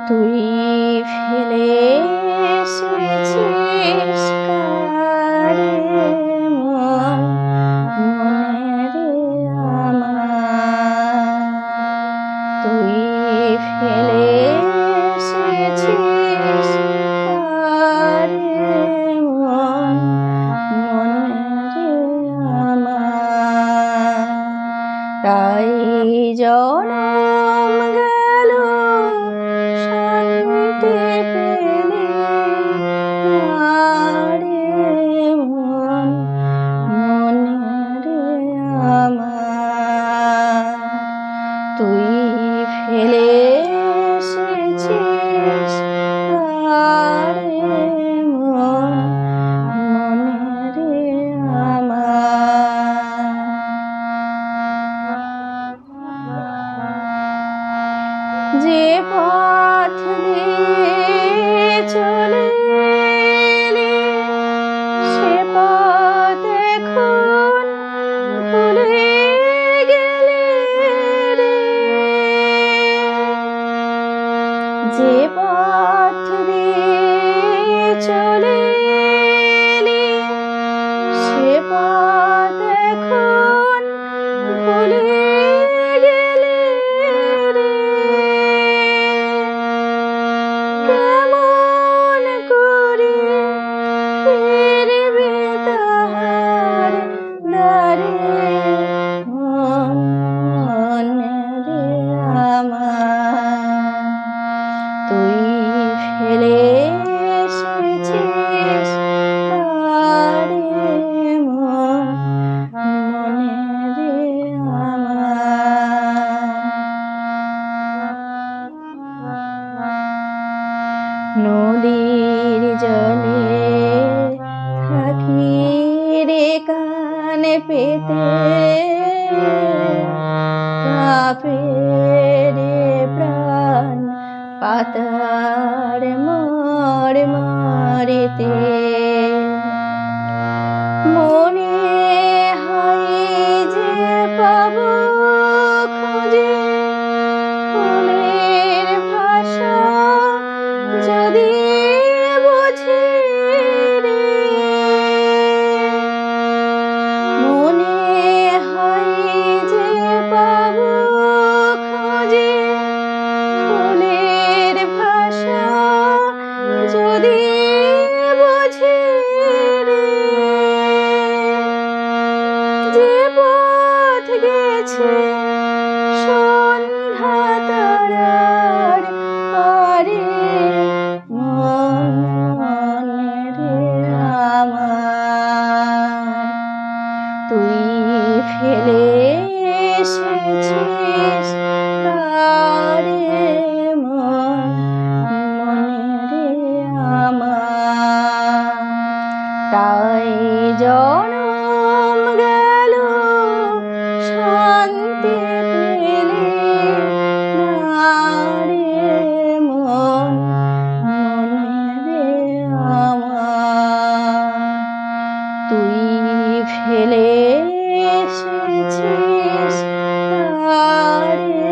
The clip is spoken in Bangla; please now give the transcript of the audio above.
তুই ফেলে এসেছিস কারে মন মনে রে আমার, তুই ফেলে এসেছিস কারে মন মনে রে আমার। তাই জনম গেল শান্তি পেলে রে মন মনে রে আমার, তুই ফেলে এসেছিস কারে মন মনে রে আমার। যে পথ দিয়ে চলে এলি সে পথ এখন ভুলে গেলে রে, যে পথ দিয়ে চলে এলি সে পথ এখন ভুলে গেলে রে। কেমন করে ফিরবে তাহার দ্বারে মন মনে রে আমার, তুই ফেলে এসেছিস কারে মন মনে রে আমার। নদীর জলে থাকি রে কানে পেতে কাঁপে রে প্রাণ পাতার মোর মরিতে, মনে হয় যে পাবো খুঁজে ফুলের ভাষা যদি বুঝি রে, মনে হয় যে পাবো খুঁজে ফুলের ভাষা যদি বুঝি রে। যে পথ গেছে সন্ধ্যা তারার পারে মন মনে রে আমার, তুই ফেলে এসেছিস কারে মন মনে রে আমার। তাই জনম গেল শান্তি পেলে রে মন মনে রে আমার, তুই ফেলে এসেছিস কারে